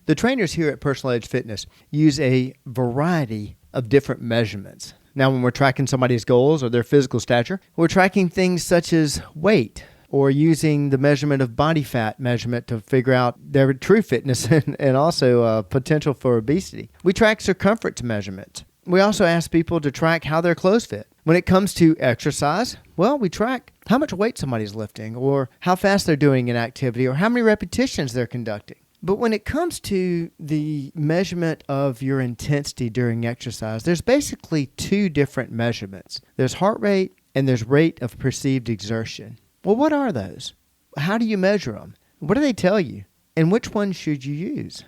The trainers here at Personal Edge Fitness use a variety of different measurements. Now, when we're tracking somebody's goals or their physical stature, we're tracking things such as weight, or using the measurement of body fat measurement to figure out their true fitness and also potential for obesity. We track circumference measurements. We also ask people to track how their clothes fit. When it comes to exercise, well, we track how much weight somebody's lifting, or how fast they're doing an activity, or how many repetitions they're conducting. But when it comes to the measurement of your intensity during exercise, there's basically two different measurements. There's heart rate and there's rate of perceived exertion. Well, what are those? How do you measure them? What do they tell you? And which one should you use?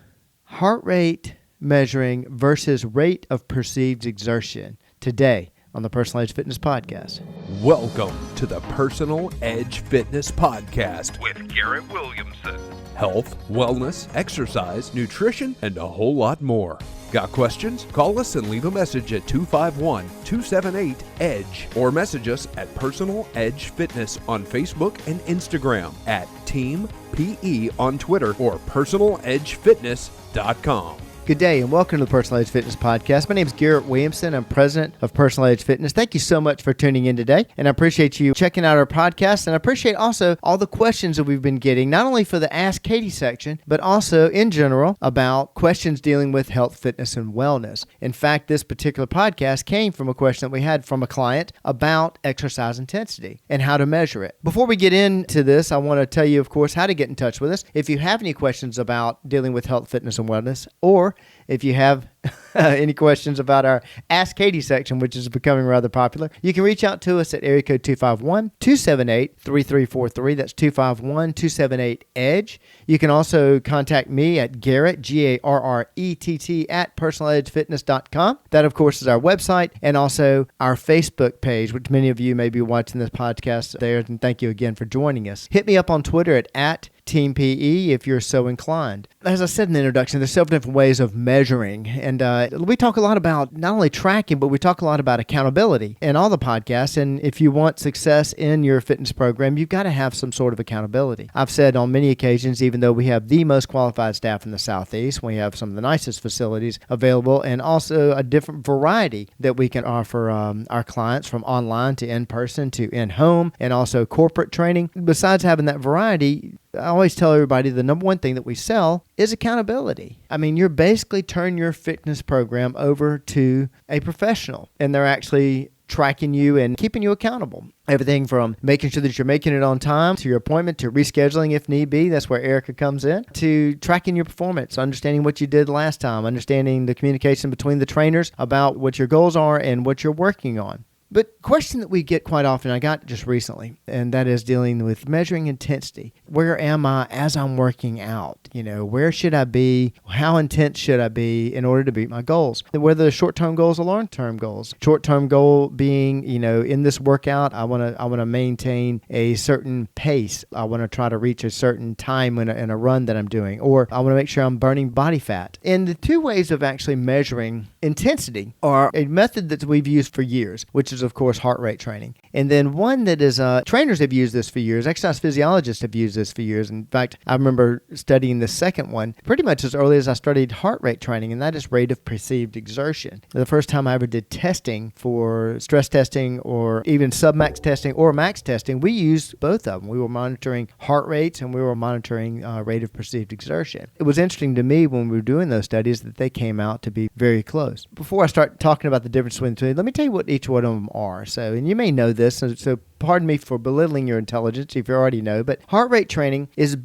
Heart rate measuring versus rate of perceived exertion today on the Personal Edge Fitness Podcast. Welcome to the Personal Edge Fitness Podcast with Garrett Williamson. Health, wellness, exercise, nutrition, and a whole lot more. Got questions? Call us and leave a message at 251-278-EDGE or message us at Personal Edge Fitness on Facebook and Instagram, at Team PE on Twitter, or personaledgefitness.com. Good day and welcome to the Personal Edge Fitness Podcast. My name is Garrett Williamson. I'm president of Personal Edge Fitness. Thank you so much for tuning in today, and I appreciate you checking out our podcast, and I appreciate also all the questions that we've been getting, not only for the Ask Katie section, but also in general about questions dealing with health, fitness, and wellness. In fact, this particular podcast came from a question that we had from a client about exercise intensity and how to measure it. Before we get into this, I want to tell you, of course, how to get in touch with us. If you have any questions about dealing with health, fitness, and wellness, or if you have any questions about our Ask Katie section, which is becoming rather popular, you can reach out to us at area code 251-278-3343. That's 251-278-EDGE. You can also contact me at Garrett, Garrett, at personaledgefitness.com. That, of course, is our website, and also our Facebook page, which many of you may be watching this podcast there, and thank you again for joining us. Hit me up on Twitter at Team PE if you're so inclined. As I said in the introduction, there's several different ways of measuring, and we talk a lot about not only tracking, but we talk a lot about accountability in all the podcasts. And if you want success in your fitness program, you've got to have some sort of accountability. I've said on many occasions, even though we have the most qualified staff in the Southeast, we have some of the nicest facilities available, and also a different variety that we can offer our clients, from online to in-person to in-home, and also corporate training. Besides having that variety, I always tell everybody the number one thing that we sell is accountability. I mean, you're basically turning your fitness program over to a professional, and they're actually tracking you and keeping you accountable. Everything from making sure that you're making it on time to your appointment, to rescheduling if need be. That's where Erica comes in. To tracking your performance, understanding what you did last time, understanding the communication between the trainers about what your goals are and what you're working on. But question that we get quite often, I got just recently, and that is dealing with measuring intensity. Where am I as I'm working out? Where should I be? How intense should I be in order to beat my goals? Whether they're short-term goals or long-term goals. Short-term goal being, in this workout, I want to maintain a certain pace. I want to try to reach a certain time in a run that I'm doing, or I want to make sure I'm burning body fat. And the two ways of actually measuring intensity are a method that we've used for years, which is, of course, heart rate training. And then one that is, trainers have used this for years, exercise physiologists have used this for years. In fact, I remember studying the second one pretty much as early as I studied heart rate training, and that is rate of perceived exertion. The first time I ever did testing for stress testing, or even submax testing or max testing, we used both of them. We were monitoring heart rates and we were monitoring rate of perceived exertion. It was interesting to me when we were doing those studies that they came out to be very close. Before I start talking about the difference between the two, let me tell you what each one of them are. So, and you may know this, so pardon me for belittling your intelligence if you already know, but heart rate training is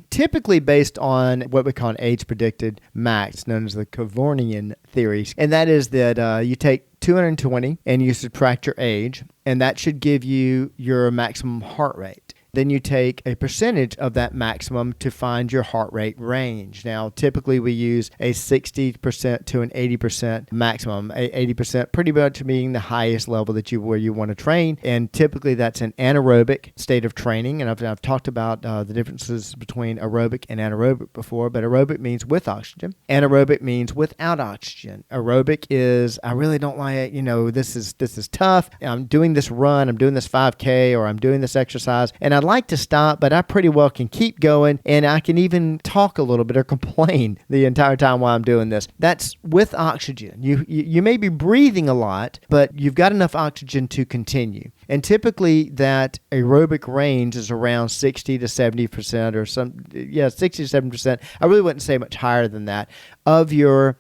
typically based on what we call an age-predicted max, known as the Kevorkian theory. And that is that you take 220 and you subtract your age, and that should give you your maximum heart rate. Then you take a percentage of that maximum to find your heart rate range. Now, typically we use a 60% to an 80% maximum. 80% pretty much being the highest level where you want to train, and typically that's an anaerobic state of training. And I've talked about the differences between aerobic and anaerobic before, but aerobic means with oxygen. Anaerobic means without oxygen. Aerobic is, I really don't like it. This is tough. I'm doing this run, I'm doing this 5K, or I'm doing this exercise, and I I'd like to stop, but I pretty well can keep going, and I can even talk a little bit or complain the entire time while I'm doing this. That's with oxygen. You may be breathing a lot, but you've got enough oxygen to continue. And typically that aerobic range is around 60 to 70% or 60 to 70%. I really wouldn't say much higher than that of your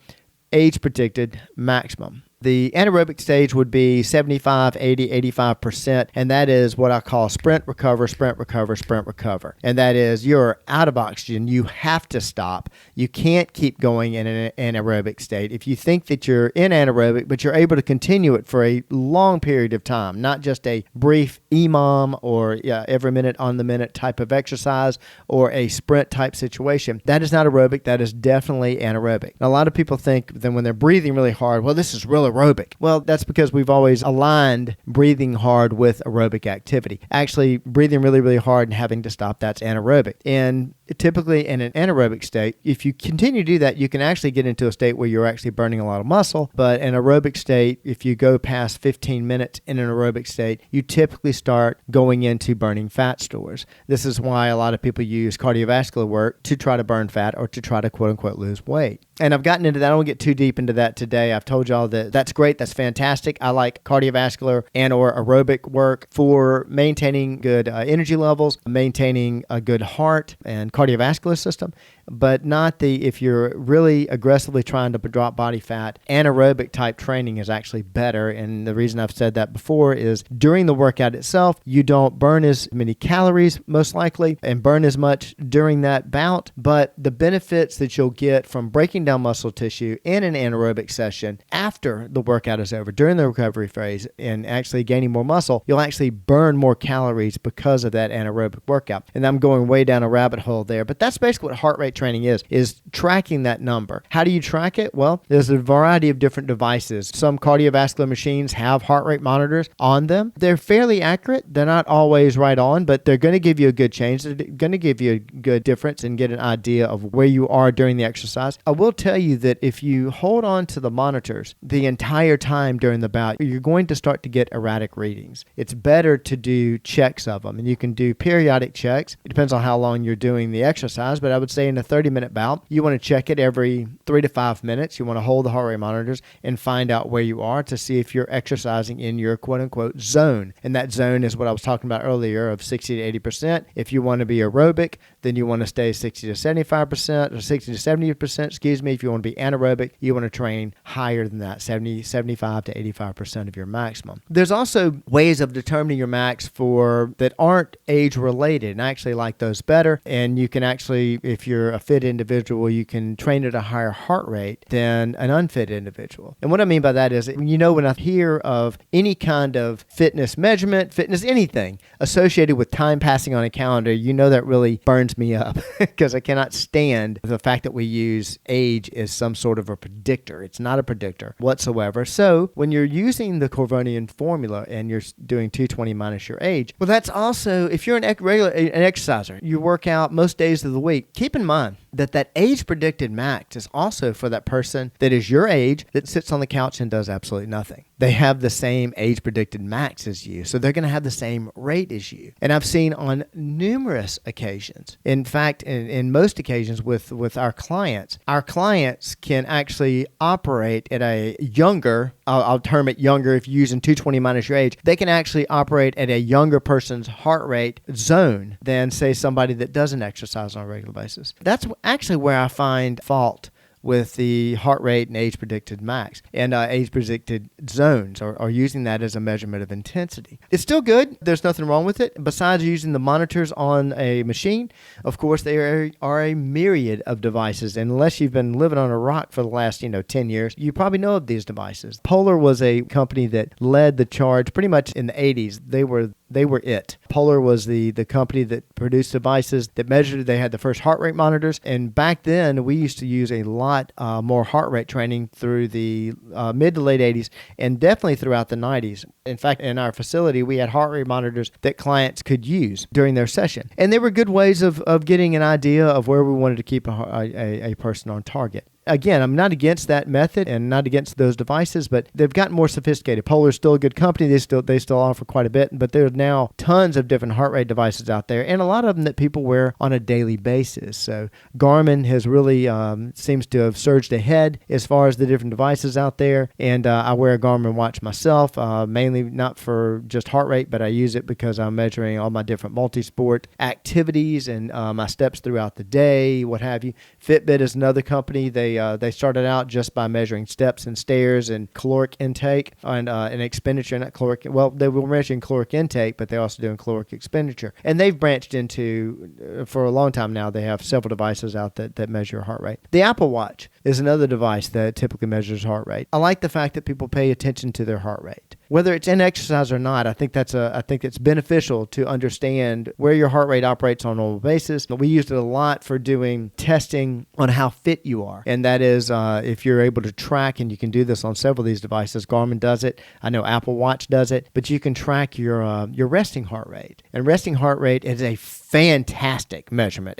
age-predicted maximum. The anaerobic stage would be 75, 80, 85%, and that is what I call sprint, recover, sprint, recover, sprint, recover. And that is you're out of oxygen. You have to stop. You can't keep going in an anaerobic state. If you think that you're in anaerobic, but you're able to continue it for a long period of time, not just a brief EMOM or every minute on the minute type of exercise or a sprint type situation, that is not aerobic. That is definitely anaerobic. Now, a lot of people think that when they're breathing really hard, well, this is really aerobic. Well, that's because we've always aligned breathing hard with aerobic activity. Actually, breathing really, really hard and having to stop, that's anaerobic. And typically in an anaerobic state, if you continue to do that, you can actually get into a state where you're actually burning a lot of muscle. But in an aerobic state, if you go past 15 minutes in an aerobic state, you typically start going into burning fat stores. This is why a lot of people use cardiovascular work to try to burn fat or to try to quote unquote lose weight. And I've gotten into that. I won't get too deep into that today. I've told y'all that that's great. That's fantastic. I like cardiovascular and or aerobic work for maintaining good energy levels, maintaining a good heart and cardiovascular system, but not if you're really aggressively trying to drop body fat, anaerobic type training is actually better. And the reason I've said that before is during the workout itself, you don't burn as many calories, most likely, and burn as much during that bout, but the benefits that you'll get from breaking down muscle tissue in an anaerobic session after the workout is over, during the recovery phase, and actually gaining more muscle, you'll actually burn more calories because of that anaerobic workout. And I'm going way down a rabbit hole there, but that's basically what heart rate training is tracking that number. How do you track it? Well, there's a variety of different devices. Some cardiovascular machines have heart rate monitors on them. They're fairly accurate. They're not always right on, but they're going to give you a good change. They're going to give you a good difference and get an idea of where you are during the exercise. I will tell you that if you hold on to the monitors the entire time during the bout, you're going to start to get erratic readings. It's better to do checks of them, and you can do periodic checks. It depends on how long you're doing the exercise, but I would say in a 30-minute bout, you want to check it every 3 to 5 minutes. You want to hold the heart rate monitors and find out where you are to see if you're exercising in your quote-unquote zone. And that zone is what I was talking about earlier of 60 to 80%. If you want to be aerobic, then you want to stay 60 to 75% or 60 to 70%, If you want to be anaerobic, you want to train higher than that, 75 to 85% of your maximum. There's also ways of determining your max that aren't age-related, and I actually like those better. And you can actually, if you're a fit individual, you can train at a higher heart rate than an unfit individual. And what I mean by that is, when I hear of any kind of fitness measurement, fitness anything associated with time passing on a calendar, that really burns me up because I cannot stand the fact that we use age as some sort of a predictor. It's not a predictor whatsoever. So when you're using the Corvonian formula and you're doing 220 minus your age, well, that's also, if you're an exerciser, you work out most days of the week, keep in mind that age predicted max is also for that person that is your age that sits on the couch and does absolutely nothing. They have the same age predicted max as you, so they're going to have the same rate as you. And I've seen on numerous occasions, in fact, in most occasions with our clients can actually operate at a younger, I'll term it younger if you're using 220 minus your age, they can actually operate at a younger person's heart rate zone than, say, somebody that doesn't exercise on a regular basis. That's actually where I find fault with the heart rate and age predicted max and age predicted zones or using that as a measurement of intensity. It's still good. There's nothing wrong with it. Besides using the monitors on a machine, of course, there are a myriad of devices. And unless you've been living on a rock for the last 10 years, you probably know of these devices. Polar was a company that led the charge pretty much in the 80s. They were it. Polar was the company that produced devices that measured. They had the first heart rate monitors. And back then, we used to use a lot more heart rate training through the mid to late 80s and definitely throughout the 90s. In fact, in our facility, we had heart rate monitors that clients could use during their session. And they were good ways of getting an idea of where we wanted to keep a person on target. Again, I'm not against that method and not against those devices, but they've gotten more sophisticated. Polar's still a good company. They still offer quite a bit, but there's now tons of different heart rate devices out there, and a lot of them that people wear on a daily basis. So Garmin has really seems to have surged ahead as far as the different devices out there, and I wear a Garmin watch myself, mainly not for just heart rate, but I use it because I'm measuring all my different multisport activities and my steps throughout the day, what have you. Fitbit is another company. They started out just by measuring steps and stairs and caloric intake and expenditure, not caloric. Well, they were measuring caloric intake, but they're also doing caloric expenditure. And they've branched into, for a long time now, they have several devices out that measure heart rate. The Apple Watch is another device that typically measures heart rate. I like the fact that people pay attention to their heart rate. Whether it's in exercise or not, I think it's beneficial to understand where your heart rate operates on a normal basis. We used it a lot for doing testing on how fit you are. And that is if you're able to track, and you can do this on several of these devices. Garmin does it. I know Apple Watch does it. But you can track your resting heart rate. And resting heart rate is a fantastic measurement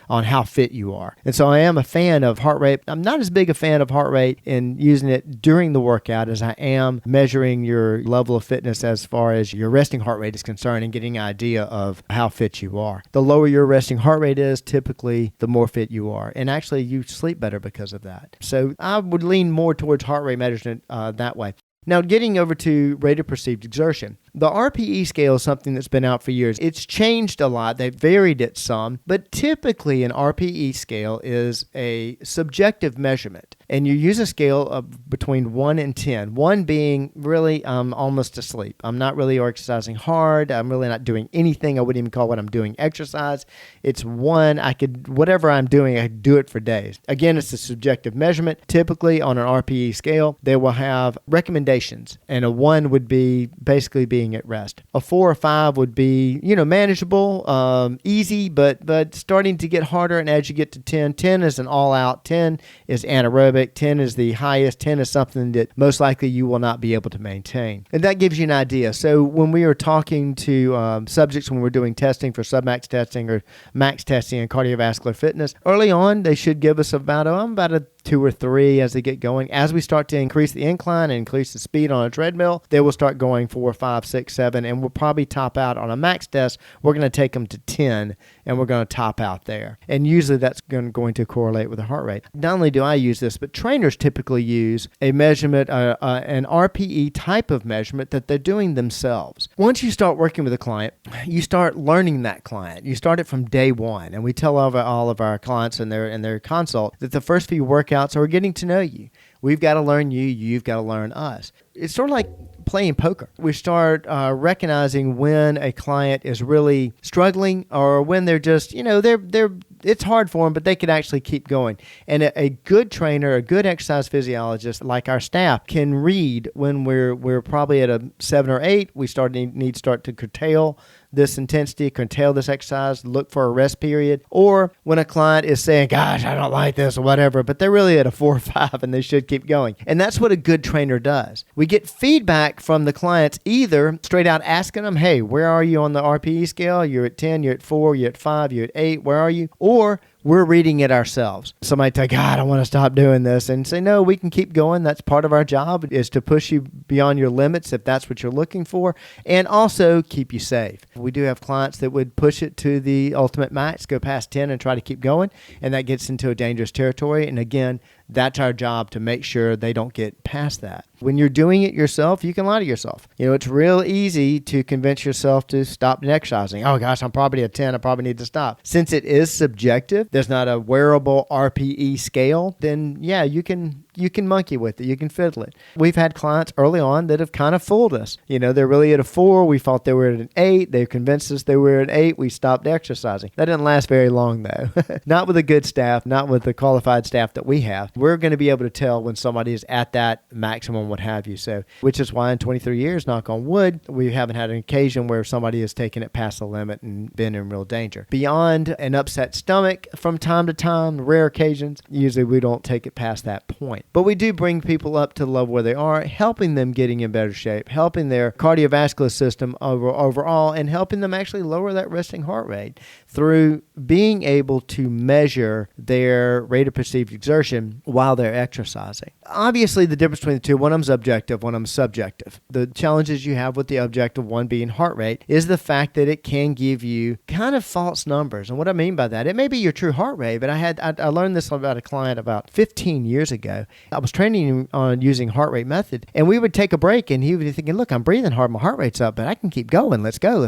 on how fit you are. And so I am a fan of heart rate. I'm not as big a fan of heart rate in using it during the workout as I am measuring your level of fitness as far as your resting heart rate is concerned and getting an idea of how fit you are. The lower your resting heart rate is, typically the more fit you are. And actually you sleep better because of that. So I would lean more towards heart rate measurement that way. Now, getting over to rate of perceived exertion. The RPE scale is something that's been out for years. It's changed a lot. They've varied it some, but typically an RPE scale is a subjective measurement, and you use a scale of between 1 and 10. 1 being really almost asleep. I'm not really exercising hard. I'm really not doing anything. I wouldn't even call what I'm doing exercise. It's 1. Whatever I'm doing, I could do it for days. Again, it's a subjective measurement. Typically on an RPE scale, they will have recommendations, and a 1 would be basically being at rest. A 4 or 5 would be, manageable, easy, but starting to get harder. And as you get to 10, 10 is an all-out. 10 is anaerobic. 10 is the highest. 10 is something that most likely you will not be able to maintain. And that gives you an idea. So when we are talking to subjects, when we're doing testing for submax testing or max testing in cardiovascular fitness, early on, they should give us about a 2 or 3 as they get going. As we start to increase the incline and increase the speed on a treadmill, they will start going 4, 5, 6, 7, and we'll probably top out on a max test. We're going to take them to 10, and we're going to top out there. And usually that's going to correlate with the heart rate. Not only do I use this, but trainers typically use a measurement, an RPE type of measurement that they're doing themselves. Once you start working with a client, you start learning that client. You start it from day one, and we tell all of our clients in their consult that the first few workouts are getting to know you. We've got to learn you. You've got to learn us. It's sort of like playing poker. We start recognizing when a client is really struggling or when they're just, it's hard for them, but they can actually keep going. And a good trainer, a good exercise physiologist like our staff can read when we're probably at a 7 or 8. We need to start to curtail this intensity, curtail this exercise, look for a rest period. Or when a client is saying, gosh, I don't like this or whatever, but they're really at a 4 or 5 and they should keep going. And that's what a good trainer does. We get feedback from the clients, either straight out asking them, hey, where are you on the RPE scale? You're at 10, you're at 4, you're at 5, you're at 8, where are you? Or we're reading it ourselves. Somebody say, God, I want to stop doing this. And say, no, we can keep going. That's part of our job, is to push you beyond your limits if that's what you're looking for, and also keep you safe. We do have clients that would push it to the ultimate max, go past 10 and try to keep going, and that gets into a dangerous territory. And again, that's our job, to make sure they don't get past that. When you're doing it yourself, you can lie to yourself. It's real easy to convince yourself to stop exercising. Oh gosh, I'm probably at 10. I probably need to stop. Since it is subjective, there's not a wearable RPE scale, then yeah, you can monkey with it. You can fiddle it. We've had clients early on that have kind of fooled us. They're really at a 4. We thought they were at an 8. They've convinced us they were at 8. We stopped exercising. That didn't last very long though. Not with a good staff, not with the qualified staff that we have. We're going to be able to tell when somebody is at that maximum, what have you. So, which is why in 23 years, knock on wood, we haven't had an occasion where somebody has taken it past the limit and been in real danger. Beyond an upset stomach, from time to time, rare occasions, usually we don't take it past that point. But we do bring people up to the level where they are, helping them getting in better shape, helping their cardiovascular system overall, and helping them actually lower that resting heart rate. through being able to measure their rate of perceived exertion while they're exercising. Obviously, the difference between the two, one of them's objective, one of them's subjective. The challenges you have with the objective one being heart rate is the fact that it can give you kind of false numbers. And what I mean by that, it may be your true heart rate, but I learned this about a client about 15 years ago. I was training him on using heart rate method, and we would take a break, and he would be thinking, look, I'm breathing hard, my heart rate's up, but I can keep going. Let's go.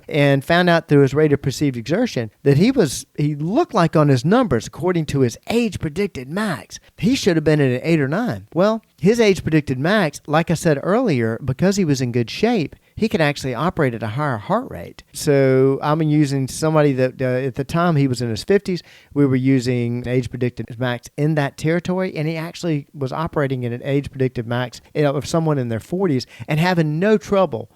And found out through his rate of perceived exertion that he looked like on his numbers, according to his age predicted max, he should have been at an 8 or 9. Well, his age predicted max, like I said earlier, because he was in good shape, he could actually operate at a higher heart rate. So I'm using somebody that at the time he was in his 50s, we were using age predicted max in that territory, and he actually was operating at an age predicted max of someone in their 40s and having no trouble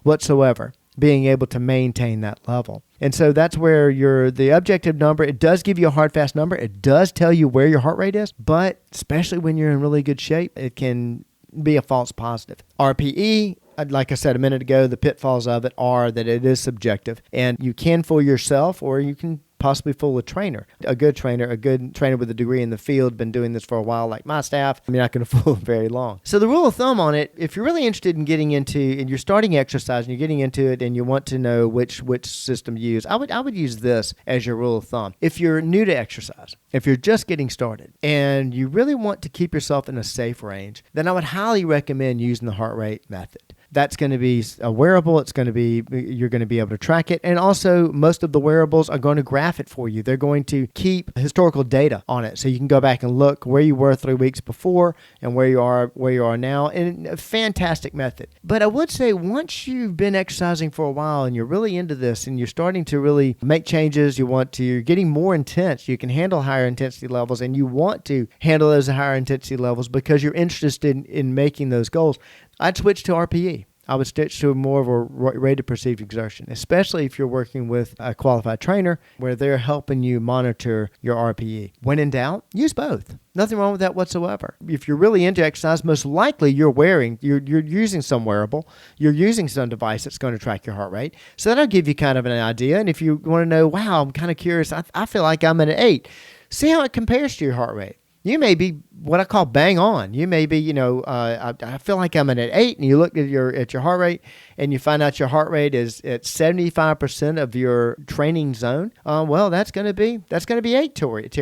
whatsoever being able to maintain that level. And so that's where the objective number, it does give you a hard, fast number. It does tell you where your heart rate is, but especially when you're in really good shape, it can be a false positive. RPE, like I said a minute ago, the pitfalls of it are that it is subjective, and you can fool yourself, or you can possibly fool a trainer. A good trainer with a degree in the field, been doing this for a while, like my staff, you're not going to fool them very long. So the rule of thumb on it, if you're really interested in getting into, and you're starting exercise and you're getting into it and you want to know which system to use, I would use this as your rule of thumb. If you're new to exercise, if you're just getting started and you really want to keep yourself in a safe range, then I would highly recommend using the heart rate method. That's going to be a wearable. You're going to be able to track it. And also, most of the wearables are going to graph it for you. They're going to keep historical data on it. So you can go back and look where you were 3 weeks before and where you are now. And a fantastic method. But I would say once you've been exercising for a while and you're really into this and you're starting to really make changes, you're getting more intense, you can handle higher intensity levels, and you want to handle those higher intensity levels because you're interested in making those goals, I'd switch to RPE. I would switch to more of a rate of perceived exertion, especially if you're working with a qualified trainer where they're helping you monitor your RPE. When in doubt, use both. Nothing wrong with that whatsoever. If you're really into exercise, most likely you're using some wearable, you're using some device that's going to track your heart rate. So that'll give you kind of an idea. And if you want to know, wow, I'm kind of curious, I feel like I'm at an 8. See how it compares to your heart rate. You may be what I call bang on. You may be, I feel like I'm at an 8, and you look at your heart rate, and you find out your heart rate is at 75% of your training zone. Well, that's going to be 8 territory. If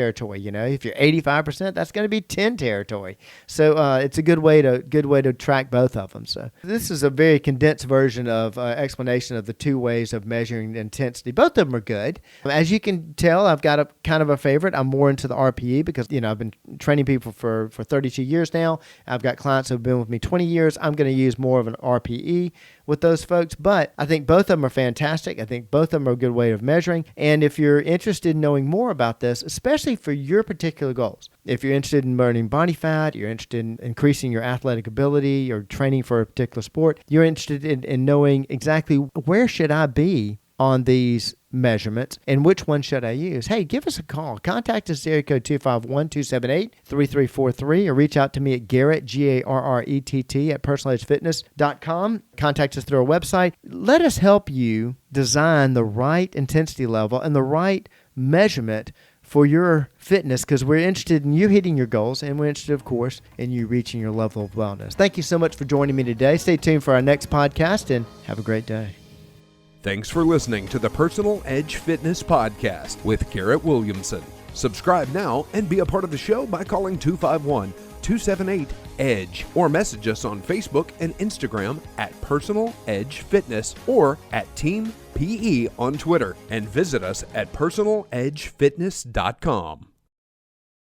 you're 85%, that's going to be 10 territory. So it's a good way to track both of them. So this is a very condensed version of explanation of the two ways of measuring intensity. Both of them are good. As you can tell, I've got a kind of a favorite. I'm more into the RPE because I've been training people for 32 years now. I've got clients who have been with me 20 years. I'm going to use more of an RPE with those folks, but I think both of them are fantastic. I think both of them are a good way of measuring. And if you're interested in knowing more about this, especially for your particular goals, if you're interested in burning body fat, you're interested in increasing your athletic ability, or training for a particular sport, you're interested in knowing exactly where should I be on these measurements and which one should I use, hey, give us a call. Contact us at area code 251-278-3343, or reach out to me at Garrett, Garrett, at personaledgefitness.com. Contact us through our website. Let us help you design the right intensity level and the right measurement for your fitness, because we're interested in you hitting your goals, and we're interested, of course, in you reaching your level of wellness. Thank you so much for joining me today. Stay tuned for our next podcast, and have a great day. Thanks for listening to the Personal Edge Fitness Podcast with Garrett Williamson. Subscribe now and be a part of the show by calling 251-278-EDGE, or message us on Facebook and Instagram at Personal Edge Fitness or at Team PE on Twitter, and visit us at personaledgefitness.com.